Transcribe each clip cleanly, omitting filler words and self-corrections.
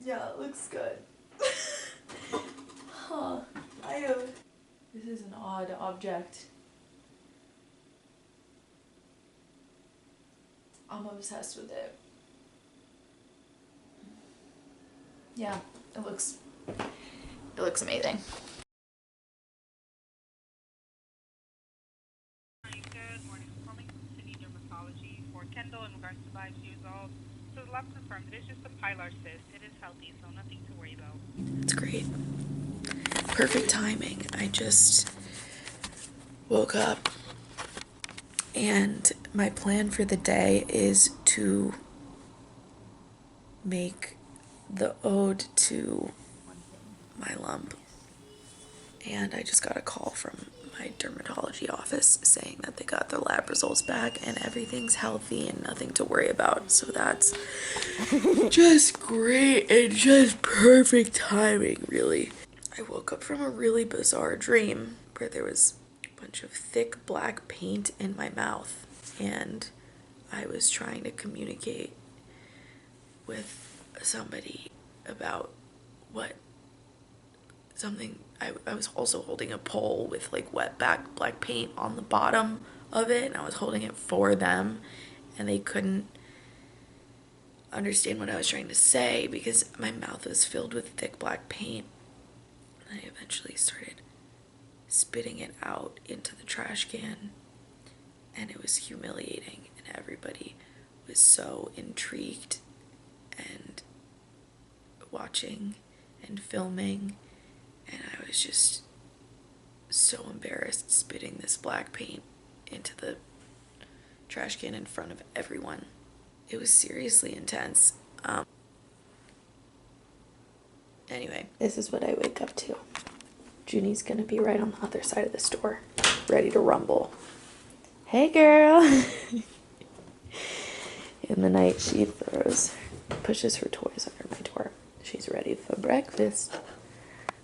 Yeah, it looks good. Huh. This is an odd object. I'm obsessed with it. Yeah, it looks amazing. Good morning. I'm calling from City Dermatology for Kendall in regards to 5 years old. So the lab confirmed it is just a pilar cyst. It is healthy, so nothing to worry about. That's great. Perfect timing. I just woke up and my plan for the day is to make the ode to my lump. And I just got a call from my dermatology office saying that they got the lab results back and everything's healthy and nothing to worry about. So that's just great and just perfect timing, really. I woke up from a really bizarre dream where there was a bunch of thick black paint in my mouth and I was trying to communicate with somebody about something. I was also holding a pole with like wet black paint on the bottom of it, and I was holding it for them, and they couldn't understand what I was trying to say because my mouth was filled with thick black paint. And I eventually started spitting it out into the trash can, and it was humiliating, and everybody was so intrigued and watching and filming, and I was just so embarrassed spitting this black paint into the trash can in front of everyone. It was seriously intense. Anyway, this is what I wake up to. Junie's gonna be right on the other side of the store, ready to rumble. Hey girl! In the night she pushes her toys under my door. She's ready for breakfast.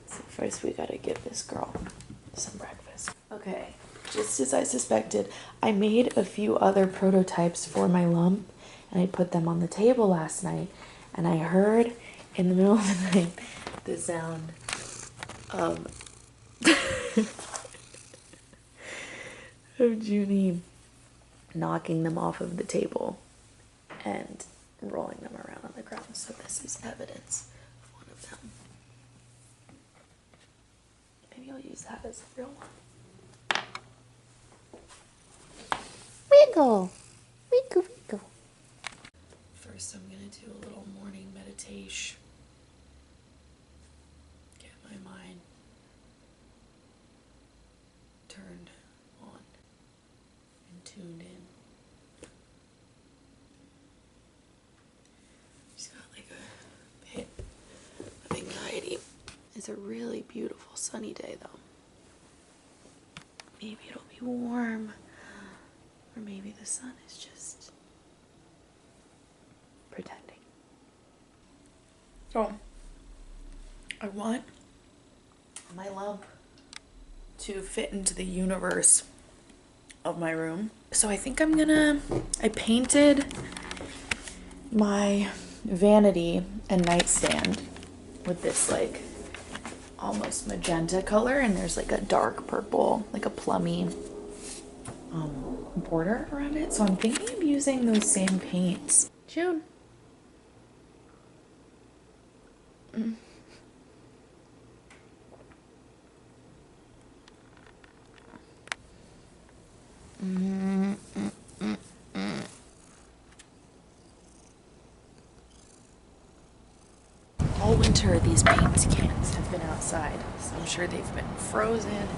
So first we gotta give this girl some breakfast. Okay, just as I suspected, I made a few other prototypes for my lump and I put them on the table last night, and I heard in the middle of the night the sound of of Junie knocking them off of the table and rolling them around on the ground. So this is evidence of one of them. Maybe I'll use that as a real one. Wiggle! Wiggle, wiggle. First I'm gonna do a little morning meditation. Get my mind turned on and tuned in. Just got like a bit of anxiety. It's a really beautiful sunny day though. Maybe it'll be warm, or maybe the sun is just pretending. So, I want my lump to fit into the universe of my room. So I think I painted my vanity and nightstand with this like almost magenta color, and there's like a dark purple, like a plummy border around it. So I'm thinking of using those same paints. June. All winter these paint cans have been outside, so I'm sure they've been frozen.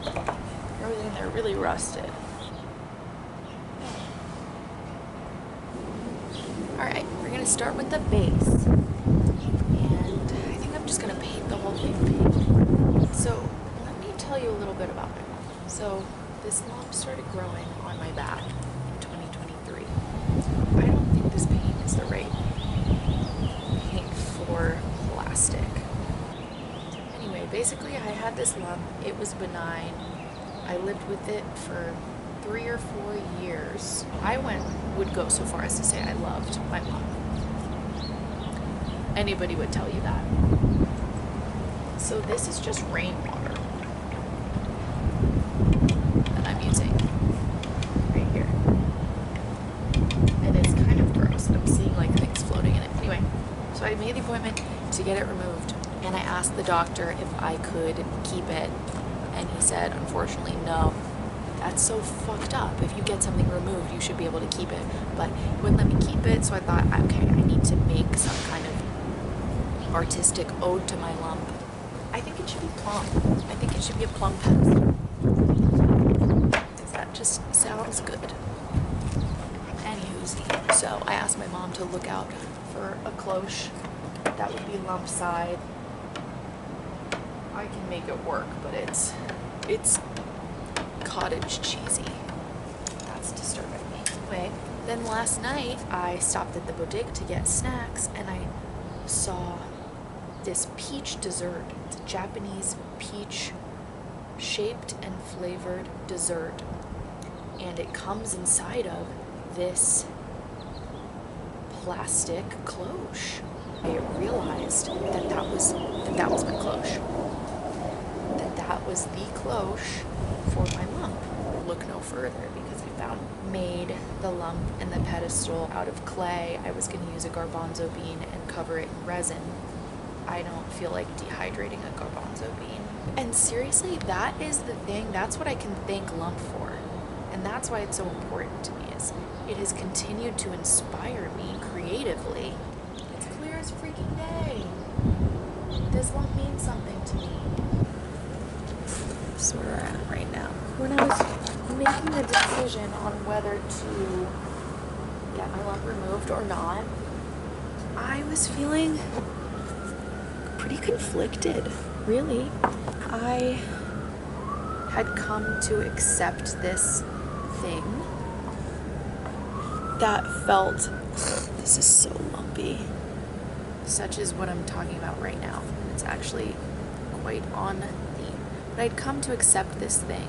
They're really rusted. Alright, we're gonna start with the base. And I think I'm just gonna paint the whole thing pink. So let me tell you a little bit about my lump. So this lump started growing on my back in 2023. I don't think this paint is the right paint for plastic. Anyway, basically I had this lump. It was benign. I lived with it for 3 or 4 years. I would go so far as to say I loved my lump. Anybody would tell you that. So this is just rainwater that I'm using right here. And it's kind of gross. I'm seeing like things floating in it. Anyway, so I made the appointment to get it removed, and I asked the doctor if I could keep it, and he said, unfortunately, no. That's so fucked up. If you get something removed, you should be able to keep it. But he wouldn't let me keep it, so I thought, okay, I need to make some kind of artistic ode to my lump. I think it should be plum. I think it should be a plum pedestal. Because that just sounds good. Anywho, so I asked my mom to look out for a cloche that would be lump side. I can make it work, but it's cottage cheesy. That's disturbing me. Anyway, then last night I stopped at the bodega to get snacks, and I saw this peach dessert. It's a Japanese peach shaped and flavored dessert, and it comes inside of this plastic cloche. I realized that that was my cloche. That was the cloche for my lump. Look no further, because I made the lump and the pedestal out of clay. I was going to use a garbanzo bean and cover it in resin. I don't feel like dehydrating a garbanzo bean. And seriously, that is the thing. That's what I can thank lump for. And that's why it's so important to me, is it has continued to inspire me creatively. It's clear as freaking day. This lump means something to me. That's where we're at right now. When I was making the decision on whether to get my lump removed or not, I was feeling pretty conflicted, really. I had come to accept this thing that felt, this is so lumpy, such as what I'm talking about right now. It's actually quite on theme. But I'd come to accept this thing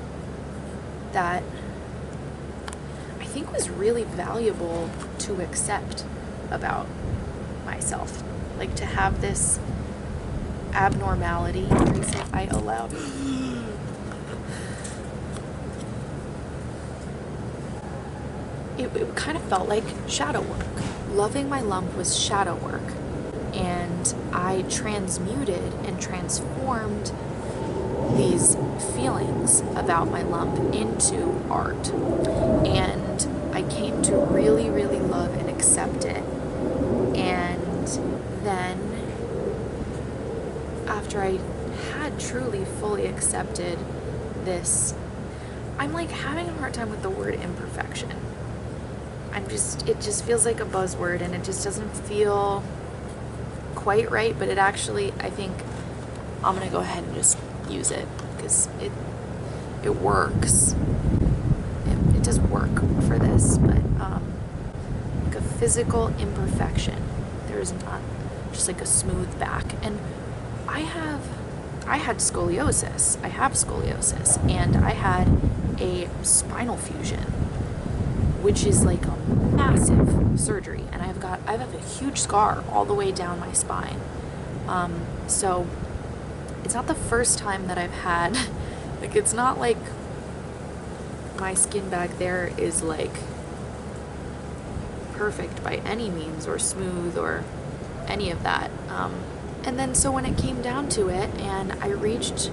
that I think was really valuable to accept about myself. Like, to have this abnormality. I allowed. It kind of felt like shadow work. Loving my lump was shadow work. And I transmuted and transformed these feelings about my lump into art. And I came to really, really love and accept it. And then, after I had truly, fully accepted this, I'm like having a hard time with the word imperfection. It just feels like a buzzword, and it just doesn't feel quite right, but it actually, I think I'm gonna go ahead and just use it, because it works. It does work for this, but like a physical imperfection. There's not just like a smooth back. And I had scoliosis. I have scoliosis, and I had a spinal fusion, which is like a massive surgery, and I have a huge scar all the way down my spine. So it's not the first time that I've had, like, it's not like my skin back there is like perfect by any means, or smooth, or any of that. And then so when it came down to it, and I reached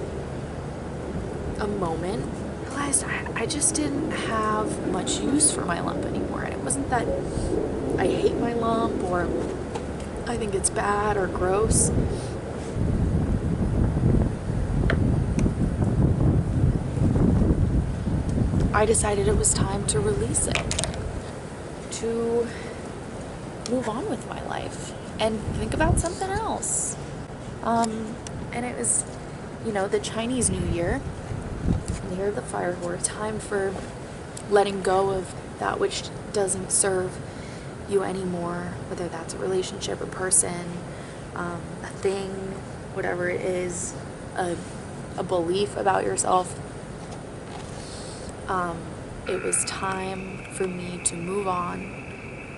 a moment, I realized I just didn't have much use for my lump anymore. And it wasn't that I hate my lump, or I think it's bad or gross. I decided it was time to release it, to move on with my life and think about something else. And it was, the Chinese New Year, the year of the fire horse, time for letting go of that which doesn't serve you anymore, whether that's a relationship, a person, a thing, whatever it is, a belief about yourself. It was time for me to move on,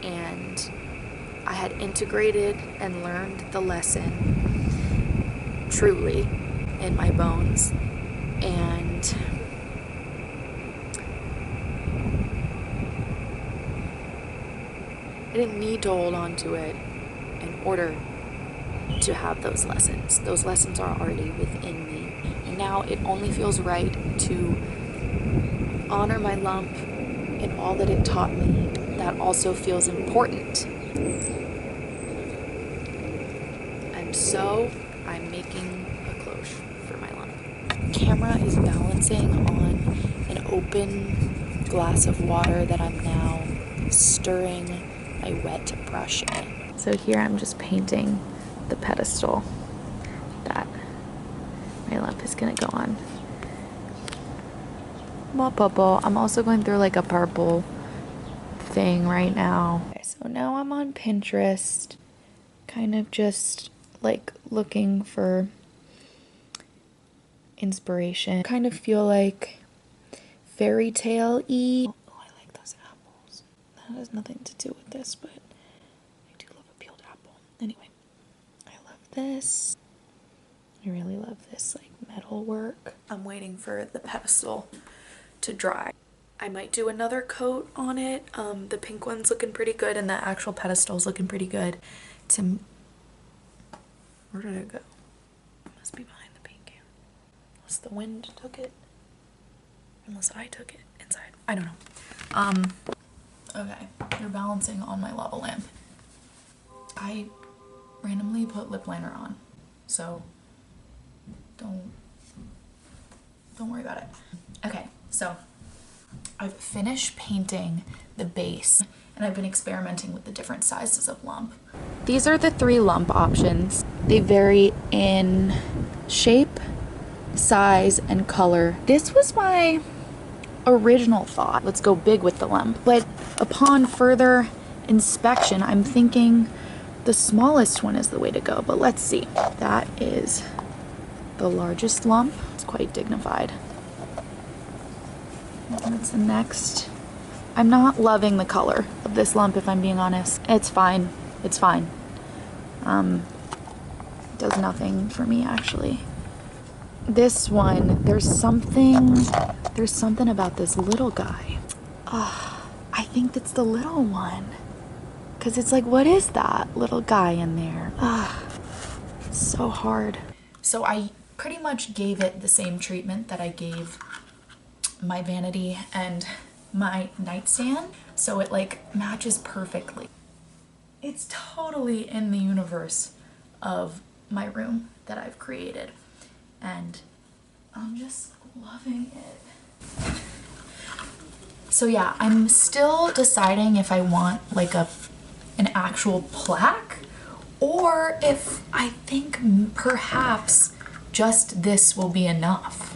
and I had integrated and learned the lesson truly in my bones, and I didn't need to hold on to it in order to have those lessons. Those lessons are already within me. And now it only feels right to honor my lump and all that it taught me. That also feels important. And so I'm making a cloche for my lump. Camera is balancing on an open glass of water that I'm now stirring my wet brush in. So here I'm just painting the pedestal that my lump is gonna go on. More purple. I'm also going through like a purple thing right now. Okay, so now I'm on Pinterest, kind of just like looking for inspiration. Kind of feel like fairy tale-y. Oh, I like those apples. That has nothing to do with this, but I do love a peeled apple. Anyway, I love this. I really love this like metal work. I'm waiting for the pedestal to dry. I might do another coat on it. The pink one's looking pretty good and the actual pedestal's looking pretty good. Where did it go? It must be behind the paint can. Unless the wind took it. Unless I took it inside. I don't know. Okay, they're balancing on my lava lamp. I randomly put lip liner on, so don't worry about it. Okay, so I've finished painting the base and I've been experimenting with the different sizes of lump. These are the 3 lump options. They vary in shape, size, and color. This was my original thought. Let's go big with the lump. But upon further inspection, I'm thinking the smallest one is the way to go. But let's see. That is the largest lump. It's quite dignified. What's the next? I'm not loving the color of this lump, if I'm being honest. It's fine. It's fine. Does nothing for me, actually. This one, there's something about this little guy. I think that's the little one. Because it's like, what is that little guy in there? So hard. So I pretty much gave it the same treatment that I gave my vanity and my nightstand, so it like matches perfectly. It's totally in the universe of my room that I've created, and I'm just loving it. So yeah, I'm still deciding if I want like an actual plaque, or if I think perhaps just this will be enough.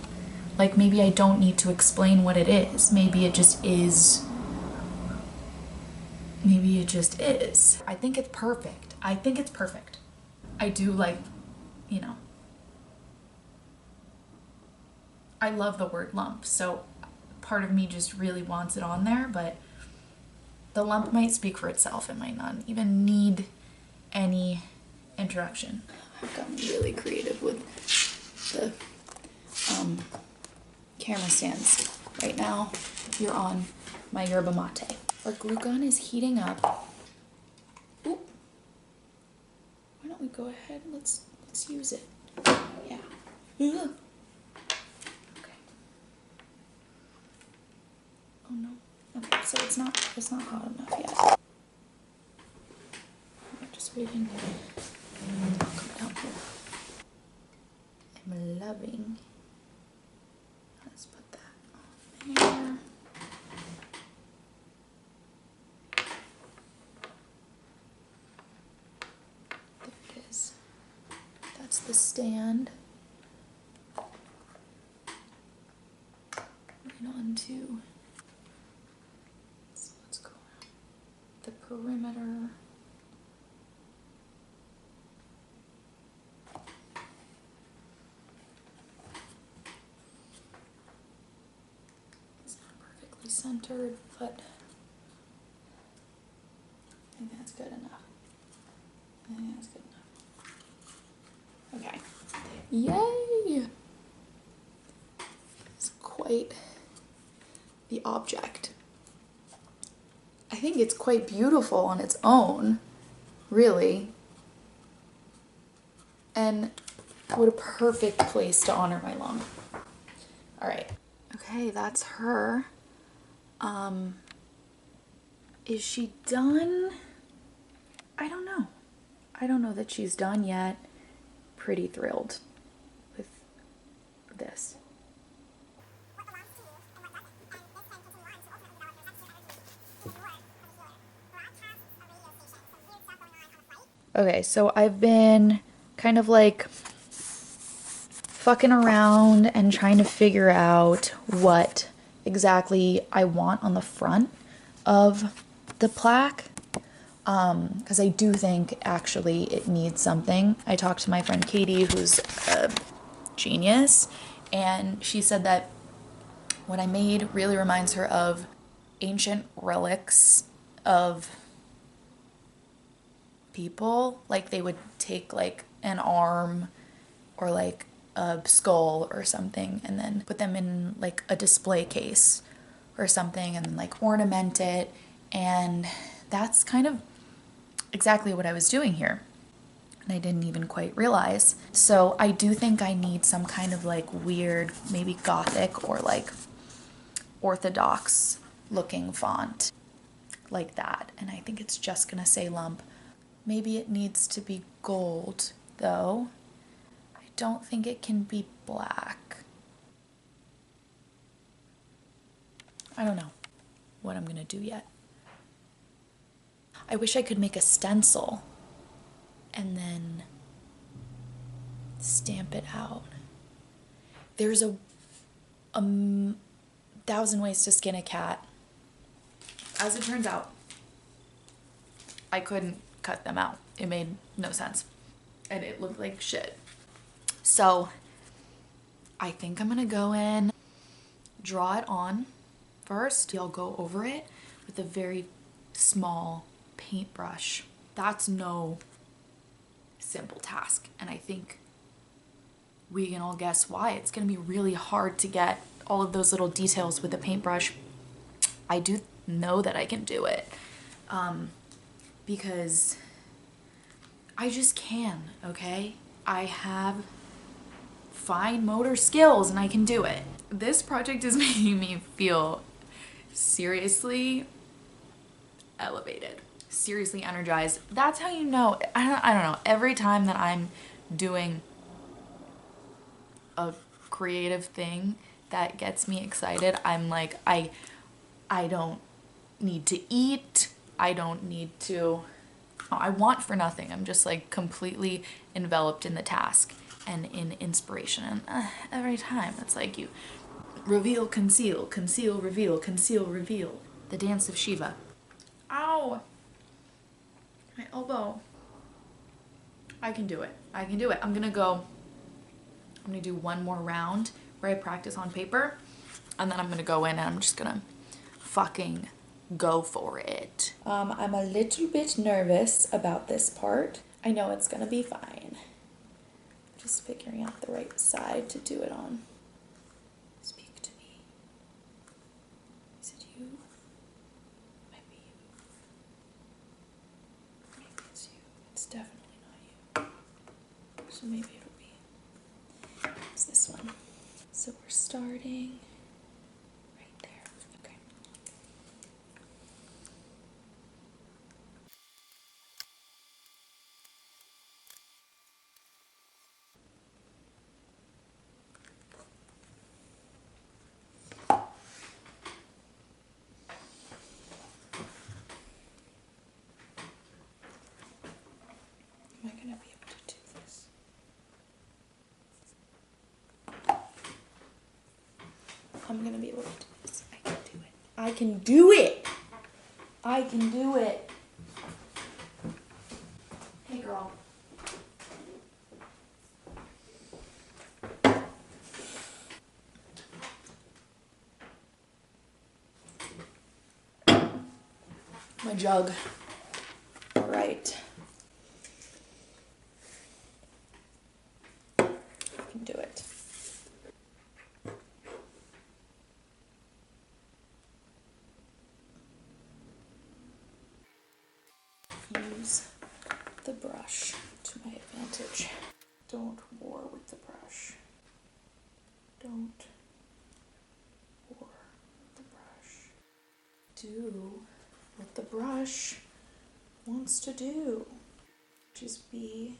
Like maybe I don't need to explain what it is. Maybe it just is. Maybe it just is. I think it's perfect. I think it's perfect. I do like, you know, I love the word lump, so part of me just really wants it on there, but the lump might speak for itself. It might not even need any introduction. I've gotten really creative with the camera stands. Right now, you're on my yerba mate. Our glue gun is heating up. Oop. Why don't we go ahead? Let's use it. Yeah. Ugh. Okay. Oh no. Okay, so it's not hot enough yet. I'm just waiting. I'll come down here. I'm loving. Let's put that on there. There it is. That's the stand. Right on to. So let's go around the perimeter. It's not perfectly centered, but I think that's good enough. That's good enough. Okay. Yay! It's quite the object. I think it's quite beautiful on its own, really. And what a perfect place to honor my lump. All right. Okay, that's her. Is she done? I don't know. I don't know that she's done yet. Pretty thrilled with this. Okay, so I've been kind of like fucking around and trying to figure out what exactly I want on the front of the plaque. Because I do think actually it needs something. I talked to my friend Katie, who's a genius, and she said that what I made really reminds her of ancient relics of people. Like they would take like an arm or like a skull or something and then put them in like a display case or something and like ornament it. And that's kind of exactly what I was doing here. And I didn't even quite realize. So I do think I need some kind of like weird, maybe gothic or like orthodox looking font like that. And I think it's just gonna say lump. Maybe it needs to be gold though. I don't think it can be black. I don't know what I'm gonna do yet. I wish I could make a stencil and then stamp it out. There's a thousand ways to skin a cat. As it turns out, I couldn't cut them out. It made no sense. And it looked like shit. So I think I'm gonna go in, draw it on first. I'll go over it with a very small paintbrush. That's no simple task. And I think we can all guess why. It's gonna be really hard to get all of those little details with a paintbrush. I do know that I can do it because I just can, okay? I have fine motor skills and I can do it. This project is making me feel seriously elevated, seriously energized. That's how you know. I don't know. Every time that I'm doing a creative thing that gets me excited, I'm like, I don't need to eat. I don't need to, I want for nothing. I'm just like completely enveloped in the task and in inspiration. And every time it's like you reveal, conceal, conceal, reveal, conceal, reveal. The dance of Shiva. Ow! My elbow. I can do it. I can do it. I'm gonna do one more round where I practice on paper, and then I'm gonna go in and I'm just gonna fucking go for it. I'm a little bit nervous about this part. I know it's gonna be fine. Just figuring out the right side to do it on. Speak to me. Is it you? Might be you. Maybe it's you. It's definitely not you. So maybe it'll be. It's this one. So we're starting right there. Okay. Am I gonna be able to do this? I'm gonna be able to do this. I can do it. I can do it! I can do it! Hey girl. My jug. Alright. use the brush to my advantage. Don't war with the brush. Don't war with the brush. Do what the brush wants to do. Just be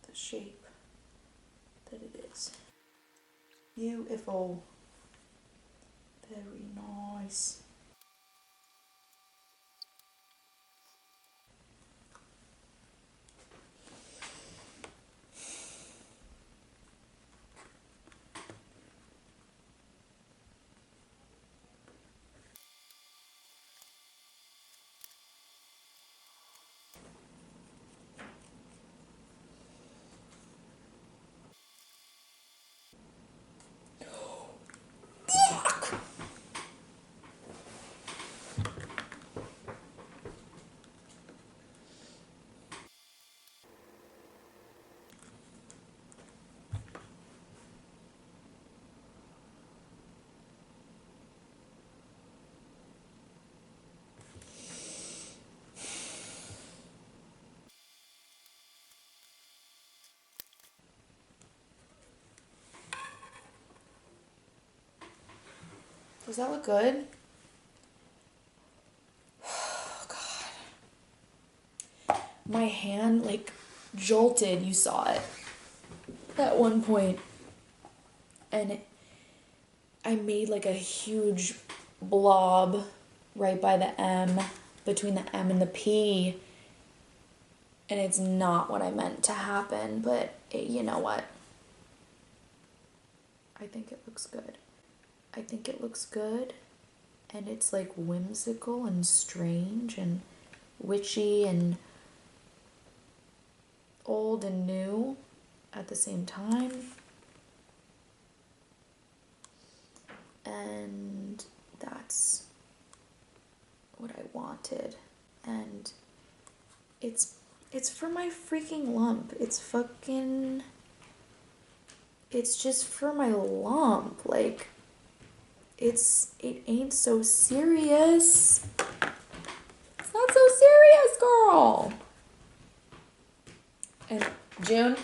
the shape that it is. Beautiful. Very nice. Does that look good? Oh, God. My hand, like, jolted. You saw it at one point. And I made, like, a huge blob right by the M, between the M and the P. And it's not what I meant to happen, but you know what? I think it looks good. I think it looks good, and it's like whimsical and strange and witchy and old and new at the same time. And that's what I wanted. And it's for my freaking lump. It's just for my lump. Like, it ain't so serious. It's not so serious, girl. And June,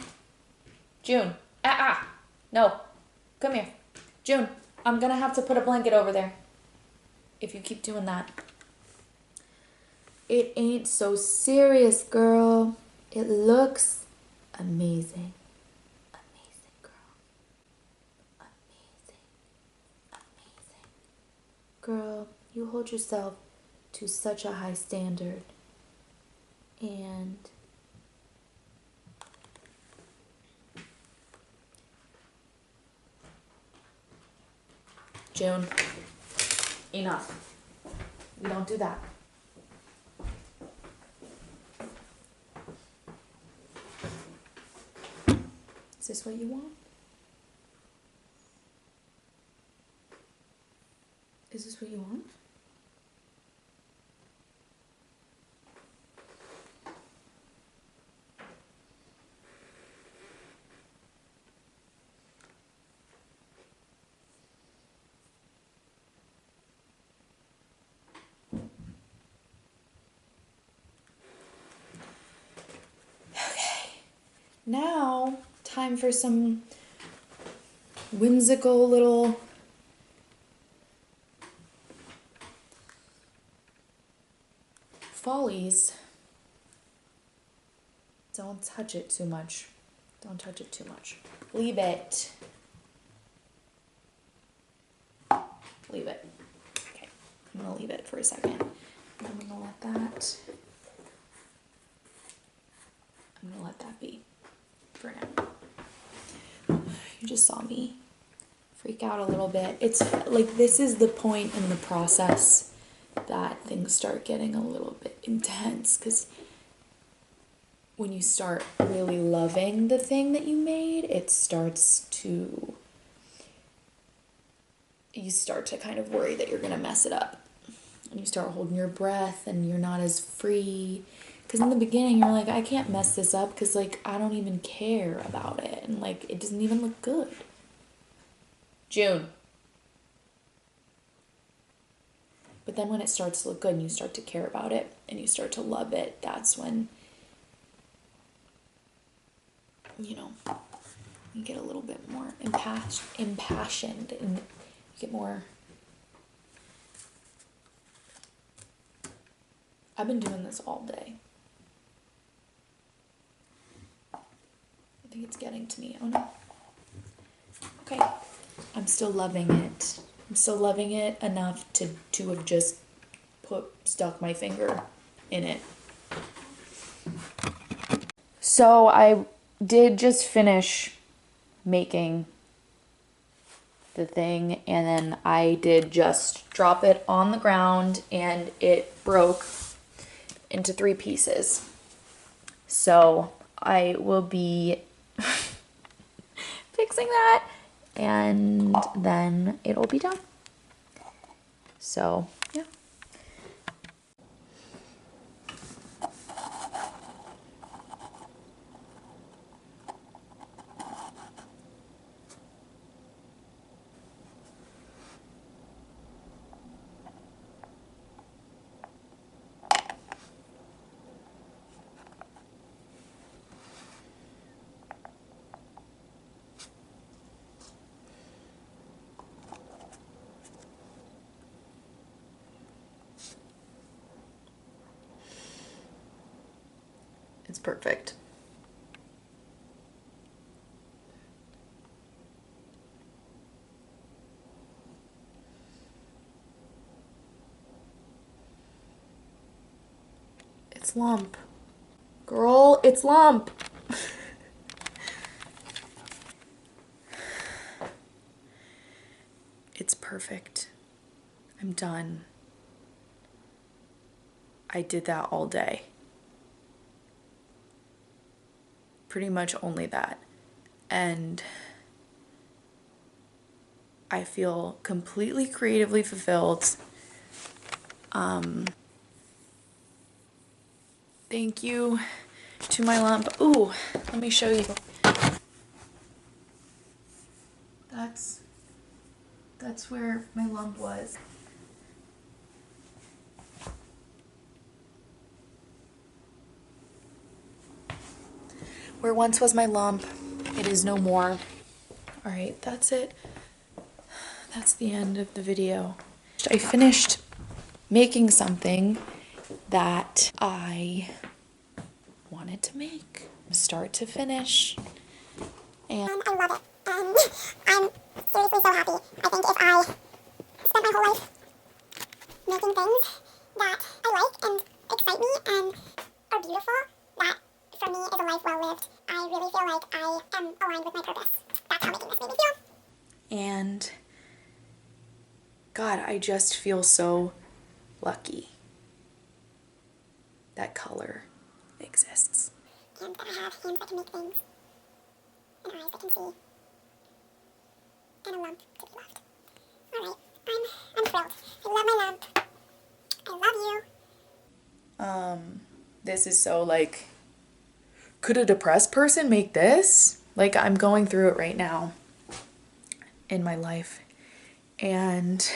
no, come here. June, I'm gonna have to put a blanket over there if you keep doing that. It ain't so serious, girl. It looks amazing. Amazing, girl. Amazing. Amazing. Girl, you hold yourself to such a high standard. And June, enough. We don't do that. Is this what you want? Is this what you want? Now, time for some whimsical little follies. Don't touch it too much. Don't touch it too much. Leave it. Leave it. Okay, I'm gonna leave it for a second. I'm gonna let that be for now. You just saw me freak out a little bit. It's like, this is the point in the process that things start getting a little bit intense, because when you start really loving the thing that you made, you start to kind of worry that you're gonna mess it up. And you start holding your breath and you're not as free. Because in the beginning, you're like, I can't mess this up because, like, I don't even care about it. And, like, it doesn't even look good. June. But then when it starts to look good and you start to care about it and you start to love it, that's when, you know, you get a little bit more impassioned and you get more. I've been doing this all day. I think it's getting to me. Oh no. Okay. I'm still loving it. I'm still loving it enough to have just stuck my finger in it. So I did just finish making the thing, and then I did just drop it on the ground and it broke into 3 pieces. So I will be fixing that and then it'll be done. So yeah. It's perfect. It's lump. Girl, it's lump. It's perfect. I'm done. I did that all day. Pretty much only that. And I feel completely creatively fulfilled. Thank you to my lump. Ooh, let me show you. That's where my lump was. Where once was my lump, it is no more. All right, that's it. That's the end of the video. I finished making something that I wanted to make, start to finish. And I love it. And I'm seriously so happy. I think if I spent my whole life making things that I like and excite me and are beautiful, that for me is a life well lived. I really feel like I am aligned with my purpose. That's how making this made me feel. And God, I just feel so lucky that color exists. And that I have hands that can make things, and eyes that can see, and a lump to be loved. Alright, I'm thrilled. I love my lump. I love you. This is so like, could a depressed person make this? Like, I'm going through it right now in my life and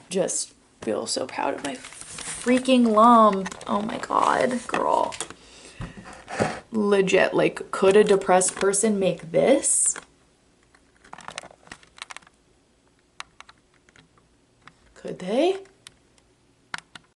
just feel so proud of my freaking lump. Oh my God, girl. Legit, like, could a depressed person make this? Could they?